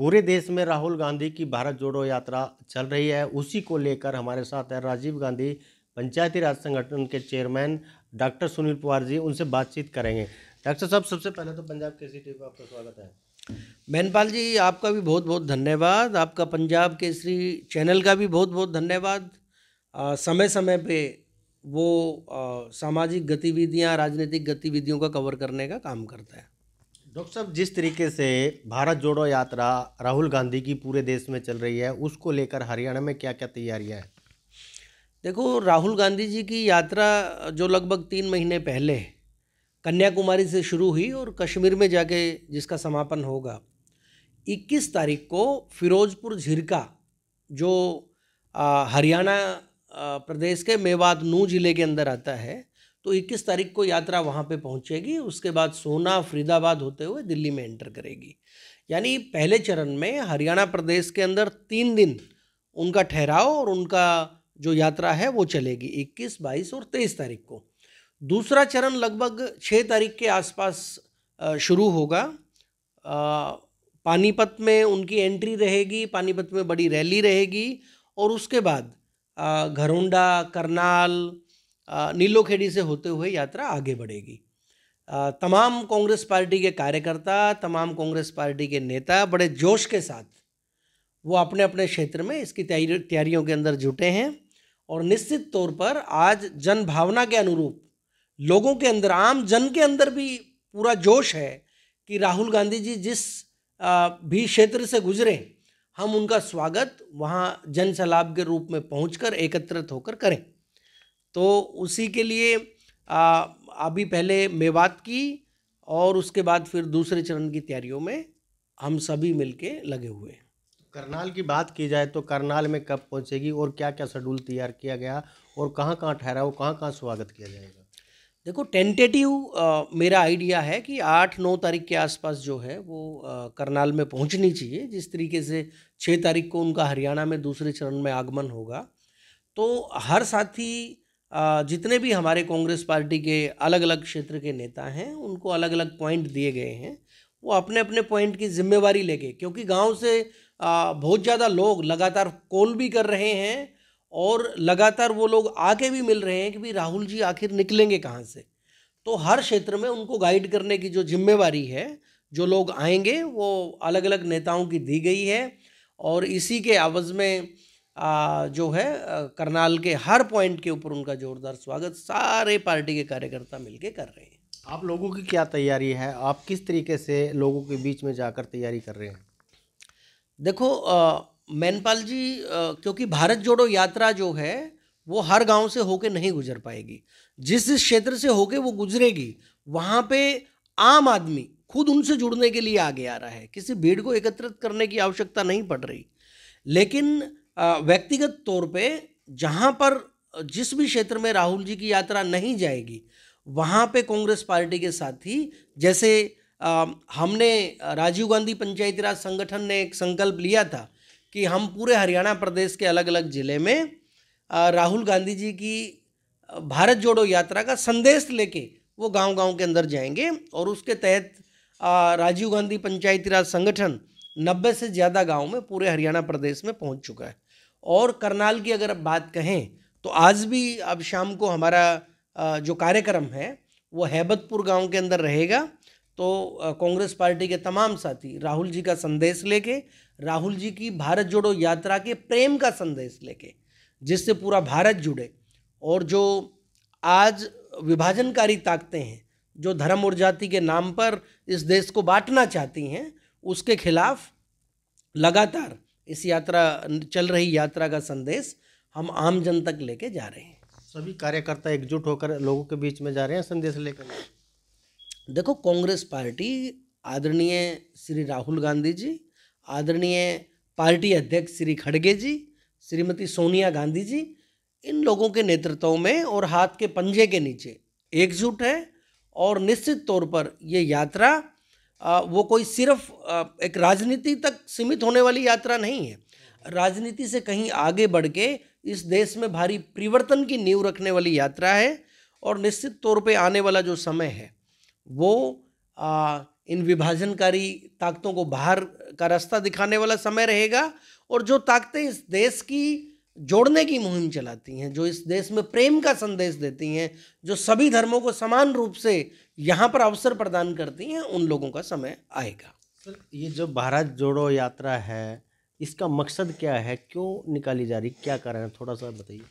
पूरे देश में राहुल गांधी की भारत जोड़ो यात्रा चल रही है। उसी को लेकर हमारे साथ है राजीव गांधी पंचायती राज संगठन के चेयरमैन डॉक्टर सुनील पवार जी। उनसे बातचीत करेंगे। डॉक्टर साहब, सबसे पहले तो पंजाब केसरी टीवी पर आपका स्वागत है। मैनपाल जी, आपका भी बहुत बहुत धन्यवाद। आपका पंजाब केसरी चैनल का भी बहुत बहुत धन्यवाद। समय समय पे वो सामाजिक गतिविधियां, राजनीतिक गतिविधियों का कवर करने का काम करता है। डॉक्टर साहब, जिस तरीके से भारत जोड़ो यात्रा राहुल गांधी की पूरे देश में चल रही है, उसको लेकर हरियाणा में क्या क्या तैयारियां हैं? देखो, राहुल गांधी जी की यात्रा जो लगभग 3 महीने पहले कन्याकुमारी से शुरू हुई और कश्मीर में जाके जिसका समापन होगा 21 तारीख को फिरोजपुर झिरका, जो हरियाणा प्रदेश के मेवात नूह जिले के अंदर आता है, तो 21 तारीख को यात्रा वहाँ पे पहुँचेगी। उसके बाद सोना, फरीदाबाद होते हुए दिल्ली में एंटर करेगी। यानी पहले चरण में हरियाणा प्रदेश के अंदर 3 दिन उनका ठहराव और उनका जो यात्रा है वो चलेगी 21, 22 और 23 तारीख को। दूसरा चरण लगभग 6 तारीख के आसपास शुरू होगा। पानीपत में उनकी एंट्री रहेगी, पानीपत में बड़ी रैली रहेगी और उसके बाद घरोंडा, करनाल, नीलोखेड़ी से होते हुए यात्रा आगे बढ़ेगी। तमाम कांग्रेस पार्टी के कार्यकर्ता, तमाम कांग्रेस पार्टी के नेता बड़े जोश के साथ वो अपने अपने क्षेत्र में इसकी तैयारियों के अंदर जुटे हैं और निश्चित तौर पर आज जन भावना के अनुरूप लोगों के अंदर, आम जन के अंदर भी पूरा जोश है कि राहुल गांधी जी जिस भी क्षेत्र से गुजरे, हम उनका स्वागत वहाँ जन सैलाब के रूप में पहुंचकर एकत्रित होकर करें। तो उसी के लिए अभी पहले मेवात की और उसके बाद फिर दूसरे चरण की तैयारियों में हम सभी मिलके लगे हुए हैं। करनाल की बात की जाए तो करनाल में कब पहुंचेगी और क्या क्या शेड्यूल तैयार किया गया और कहाँ कहाँ ठहराव, कहाँ कहाँ स्वागत किया जाएगा? देखो, टेंटेटिव मेरा आइडिया है कि 8-9 तारीख के आसपास जो है वो करनाल में पहुंचनी चाहिए। जिस तरीके से 6 तारीख को उनका हरियाणा में दूसरे चरण में आगमन होगा, तो हर साथी जितने भी हमारे कांग्रेस पार्टी के अलग अलग क्षेत्र के नेता हैं, उनको अलग अलग पॉइंट दिए गए हैं। वो अपने अपने पॉइंट की जिम्मेवारी लेके, क्योंकि गांव से बहुत ज़्यादा लोग लगातार कॉल भी कर रहे हैं और लगातार वो लोग आके भी मिल रहे हैं कि भाई राहुल जी आखिर निकलेंगे कहाँ से। तो हर क्षेत्र में उनको गाइड करने की जो जिम्मेवारी है, जो लोग आएंगे वो अलग अलग नेताओं की दी गई है और इसी के आवाज़ में जो है करनाल के हर पॉइंट के ऊपर उनका जोरदार स्वागत सारे पार्टी के कार्यकर्ता मिलके कर रहे हैं। आप लोगों की क्या तैयारी है? आप किस तरीके से लोगों के बीच में जाकर तैयारी कर रहे हैं? देखो मैनपाल जी, क्योंकि भारत जोड़ो यात्रा जो है वो हर गांव से होके नहीं गुजर पाएगी। जिस जिस क्षेत्र से होके वो गुजरेगी, वहाँ पे आम आदमी खुद उनसे जुड़ने के लिए आगे आ रहा है। किसी भीड़ को एकत्रित करने की आवश्यकता नहीं पड़ रही। लेकिन व्यक्तिगत तौर पे जहाँ पर जिस भी क्षेत्र में राहुल जी की यात्रा नहीं जाएगी, वहाँ पे कांग्रेस पार्टी के साथी, जैसे हमने राजीव गांधी पंचायती राज संगठन ने एक संकल्प लिया था कि हम पूरे हरियाणा प्रदेश के अलग अलग ज़िले में राहुल गांधी जी की भारत जोड़ो यात्रा का संदेश लेके वो गांव-गांव के अंदर जाएंगे और उसके तहत राजीव गांधी पंचायती राज संगठन 90 से ज़्यादा गांव में पूरे हरियाणा प्रदेश में पहुंच चुका है। और करनाल की अगर बात कहें तो आज भी अब शाम को हमारा जो कार्यक्रम है वो हैबतपुर गाँव के अंदर रहेगा। तो कांग्रेस पार्टी के तमाम साथी राहुल जी का संदेश लेके, राहुल जी की भारत जोड़ो यात्रा के प्रेम का संदेश लेके, जिससे पूरा भारत जुड़े और जो आज विभाजनकारी ताकतें हैं जो धर्म और जाति के नाम पर इस देश को बांटना चाहती हैं, उसके खिलाफ लगातार इस यात्रा, चल रही यात्रा का संदेश हम आम जन तक लेके जा रहे हैं। सभी कार्यकर्ता एकजुट होकर लोगों के बीच में जा रहे हैं संदेश लेकर। देखो, कांग्रेस पार्टी, आदरणीय श्री राहुल गांधी जी, आदरणीय पार्टी अध्यक्ष श्री खड़गे जी, श्रीमती सोनिया गांधी जी, इन लोगों के नेतृत्व में और हाथ के पंजे के नीचे एकजुट है। और निश्चित तौर पर ये यात्रा वो कोई सिर्फ एक राजनीति तक सीमित होने वाली यात्रा नहीं है। राजनीति से कहीं आगे बढ़ के इस देश में भारी परिवर्तन की नींव रखने वाली यात्रा है। और निश्चित तौर पे आने वाला जो समय है वो इन विभाजनकारी ताकतों को बाहर का रास्ता दिखाने वाला समय रहेगा। और जो ताकतें इस देश की जोड़ने की मुहिम चलाती हैं, जो इस देश में प्रेम का संदेश देती हैं, जो सभी धर्मों को समान रूप से यहाँ पर अवसर प्रदान करती हैं, उन लोगों का समय आएगा। सर, ये जो भारत जोड़ो यात्रा है, इसका मकसद क्या है, क्यों निकाली जा रही, क्या कारण है, थोड़ा सा बताइए।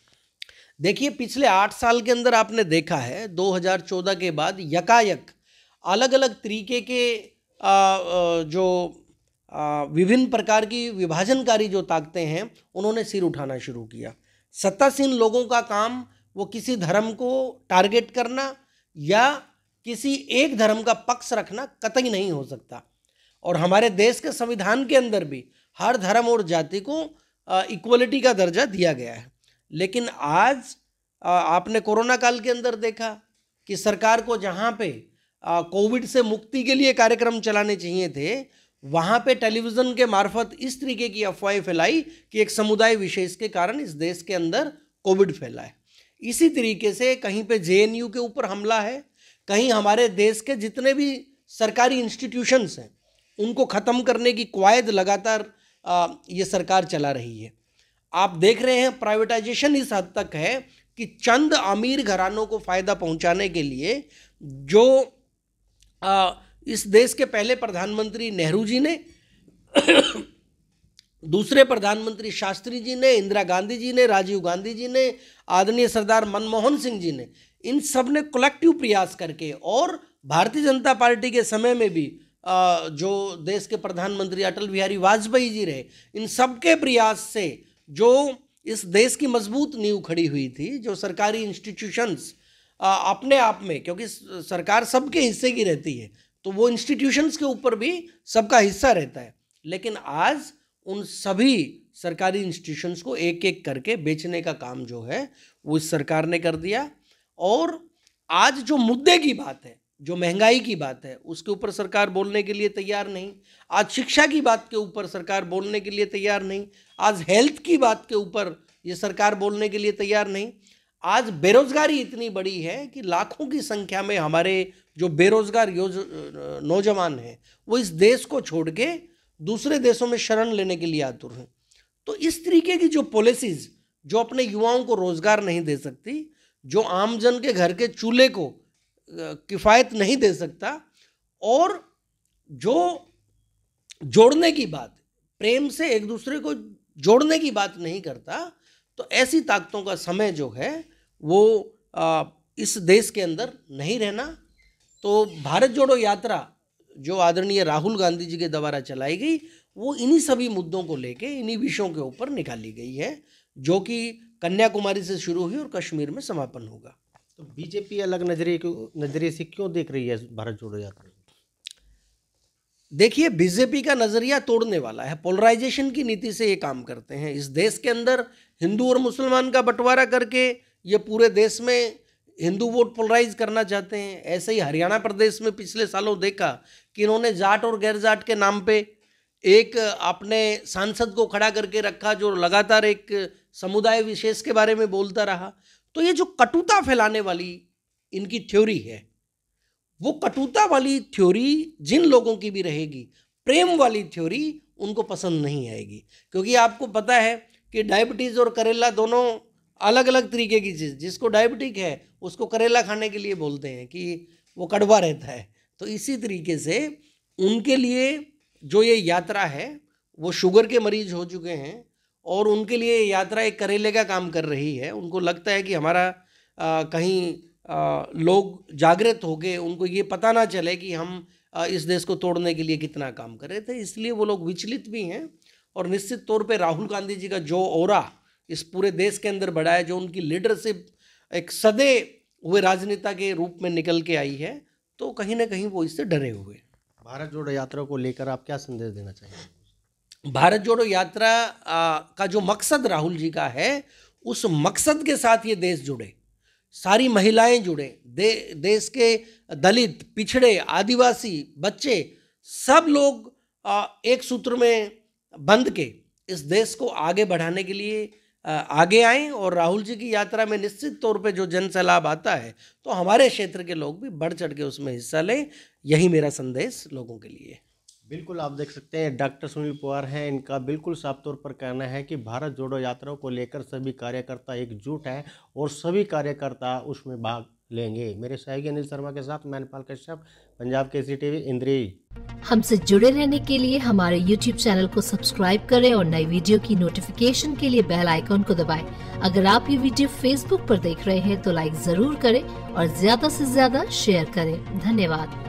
देखिए, पिछले 8 साल के अंदर आपने देखा है 2014 के बाद यकायक अलग अलग तरीके के जो विभिन्न प्रकार की विभाजनकारी जो ताकतें हैं, उन्होंने सिर उठाना शुरू किया। सत्तासीन लोगों का काम वो किसी धर्म को टारगेट करना या किसी एक धर्म का पक्ष रखना कतई नहीं हो सकता। और हमारे देश के संविधान के अंदर भी हर धर्म और जाति को इक्वलिटी का दर्जा दिया गया है। लेकिन आज आपने कोरोना काल के अंदर देखा कि सरकार को जहाँ पे कोविड से मुक्ति के लिए कार्यक्रम चलाने चाहिए थे, वहाँ पे टेलीविज़न के मार्फत इस तरीके की अफवाहें फैलाई कि एक समुदाय विशेष के कारण इस देश के अंदर कोविड फैला है। इसी तरीके से कहीं पे जेएनयू के ऊपर हमला है, कहीं हमारे देश के जितने भी सरकारी इंस्टीट्यूशंस हैं उनको ख़त्म करने की कवायद लगातार ये सरकार चला रही है। आप देख रहे हैं प्राइवेटाइजेशन इस हद तक है कि चंद अमीर घरानों को फ़ायदा पहुंचाने के लिए जो इस देश के पहले प्रधानमंत्री नेहरू जी ने, दूसरे प्रधानमंत्री शास्त्री जी ने, इंदिरा गांधी जी ने, राजीव गांधी जी ने, आदरणीय सरदार मनमोहन सिंह जी ने, इन सब ने कलेक्टिव प्रयास करके, और भारतीय जनता पार्टी के समय में भी जो देश के प्रधानमंत्री अटल बिहारी वाजपेयी जी रहे, इन सबके प्रयास से जो इस देश की मजबूत नींव खड़ी हुई थी, जो सरकारी इंस्टीट्यूशंस अपने आप में, क्योंकि सरकार सबके हिस्से की रहती है, तो वो इंस्टीट्यूशंस के ऊपर भी सबका हिस्सा रहता है। लेकिन आज उन सभी सरकारी इंस्टीट्यूशंस को एक एक करके बेचने का काम जो है वो इस सरकार ने कर दिया। और आज जो मुद्दे की बात है, जो महंगाई की बात है, उसके ऊपर सरकार बोलने के लिए तैयार नहीं। आज शिक्षा की बात के ऊपर सरकार बोलने के लिए तैयार नहीं। आज हेल्थ की बात के ऊपर ये सरकार बोलने के लिए तैयार नहीं। आज बेरोजगारी इतनी बड़ी है कि लाखों की संख्या में हमारे जो बेरोजगार नौजवान हैं वो इस देश को छोड़ के दूसरे देशों में शरण लेने के लिए आतुर हैं। तो इस तरीके की जो पॉलिसीज जो अपने युवाओं को रोजगार नहीं दे सकती, जो आमजन के घर के चूल्हे को किफ़ायत नहीं दे सकता, और जो जोड़ने की बात, प्रेम से एक दूसरे को जोड़ने की बात नहीं करता, तो ऐसी ताकतों का समय जो है वो इस देश के अंदर नहीं रहना। तो भारत जोड़ो यात्रा जो आदरणीय राहुल गांधी जी के द्वारा चलाई गई, वो इन्हीं सभी मुद्दों को लेके, इन्हीं विषयों के ऊपर निकाली गई है, जो कि कन्याकुमारी से शुरू हुई और कश्मीर में समापन होगा। तो बीजेपी अलग नजरिए से क्यों देख रही है भारत जोड़ो यात्रा? देखिए, बीजेपी का नज़रिया तोड़ने वाला है, पोलराइजेशन की नीति से ये काम करते हैं। इस देश के अंदर हिंदू और मुसलमान का बंटवारा करके ये पूरे देश में हिंदू वोट पोलराइज करना चाहते हैं। ऐसे ही हरियाणा प्रदेश में पिछले सालों देखा कि इन्होंने जाट और गैर जाट के नाम पे एक अपने सांसद को खड़ा करके रखा जो लगातार एक समुदाय विशेष के बारे में बोलता रहा। तो ये जो कटुता फैलाने वाली इनकी थ्योरी है, वो कटुता वाली थ्योरी जिन लोगों की भी रहेगी, प्रेम वाली थ्योरी उनको पसंद नहीं आएगी। क्योंकि आपको पता है कि डायबिटीज़ और करेला दोनों अलग अलग तरीके की चीज़, जिसको डायबिटिक है उसको करेला खाने के लिए बोलते हैं कि वो कड़वा रहता है। तो इसी तरीके से उनके लिए जो ये यात्रा है वो शुगर के मरीज हो चुके हैं और उनके लिए यात्रा एक करेले का काम कर रही है। उनको लगता है कि हमारा कहीं लोग जागृत हो गए, उनको ये पता ना चले कि हम इस देश को तोड़ने के लिए कितना काम कर रहे थे, इसलिए वो लोग विचलित भी हैं। और निश्चित तौर पे राहुल गांधी जी का जो ऑरा इस पूरे देश के अंदर बढ़ा है, जो उनकी लीडरशिप एक सदे हुए राजनेता के रूप में निकल के आई है, तो कहीं ना कहीं वो इससे डरे हुए। भारत जोड़ो यात्रा को लेकर आप क्या संदेश देना चाहेंगे? भारत जोड़ो यात्रा का जो मकसद राहुल जी का है, उस मकसद के साथ ये देश जुड़े, सारी महिलाएं जुड़े, देश के दलित, पिछड़े, आदिवासी, बच्चे, सब लोग एक सूत्र में बंध के इस देश को आगे बढ़ाने के लिए आगे आएं। और राहुल जी की यात्रा में निश्चित तौर पे जो जन सैलाब आता है, तो हमारे क्षेत्र के लोग भी बढ़ चढ़ के उसमें हिस्सा लें। यही मेरा संदेश लोगों के लिए। बिल्कुल, आप देख सकते हैं डॉक्टर सुनील पवार हैं, इनका बिल्कुल साफ तौर पर कहना है कि भारत जोड़ो यात्रा को लेकर सभी कार्यकर्ता एकजुट हैं और सभी कार्यकर्ता उसमें भाग लेंगे। मेरे सहयोगी अनिल शर्मा के साथ मैं नेपाल कश्यप, पंजाब केसरी टीवी, इंद्री। हमसे जुड़े रहने के लिए हमारे YouTube चैनल को सब्सक्राइब करें और नई वीडियो की नोटिफिकेशन के लिए बेल आइकॉन को दबाएं। अगर आप ये वीडियो Facebook पर देख रहे हैं तो लाइक जरूर करें और ज्यादा से ज्यादा शेयर करें। धन्यवाद।